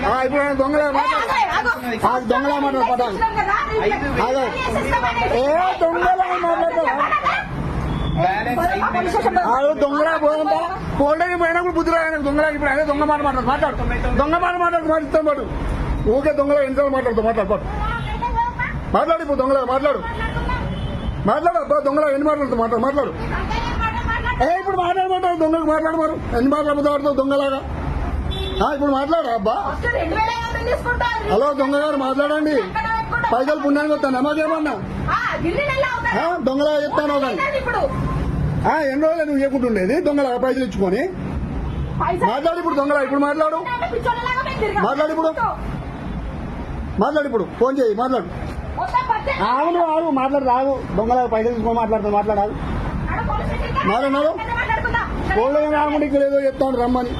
ఇప్పుడు దొంగల దొంగల మాట్లాడతాడు ఏ దొంగల మాట్లాడతాడు దొంగలా పోయిందా పోల్డకి పోయినప్పుడు బుద్ధి రాయన దొంగలా ఇప్పుడు అదే దొంగ మాట మాట్లాడు దొంగ మాట మాట్లాడుతూ పాటు ఊకే దొంగల ఎన్నిసార్లు మాట్లాడు మాట్లాడు ఇప్పుడు దొంగలా మాట్లాడు అబ్బా దొంగలా ఎన్ని మాట్లాడు ఇప్పుడు మాట్లాడమంటారు దొంగలకు మాట్లాడమారు ఎన్ని మాట్లాడుతాడు దొంగలాగా ఇప్పుడు మాట్లాడు అబ్బా హలో దొంగ గారు మాట్లాడండి పైసలు పుణ్యానికి వస్తాను మాకేమన్నా దొంగలా చెప్తాను ఎన్ని రోజులు నువ్వు చెప్పుకుంటుండేది దొంగలా పైసలు ఇచ్చుకొని మాట్లాడు ఇప్పుడు దొంగలా ఇప్పుడు మాట్లాడు ఇప్పుడు ఫోన్ చేయి మాట్లాడు ఆవు మాట్లాడు రావు దొంగలా పైసలు తీసుకొని మాట్లాడారు మాట్లాడారు పోలేదు రాకుండా ఇక్కడ ఏదో చెప్తాను రమ్మని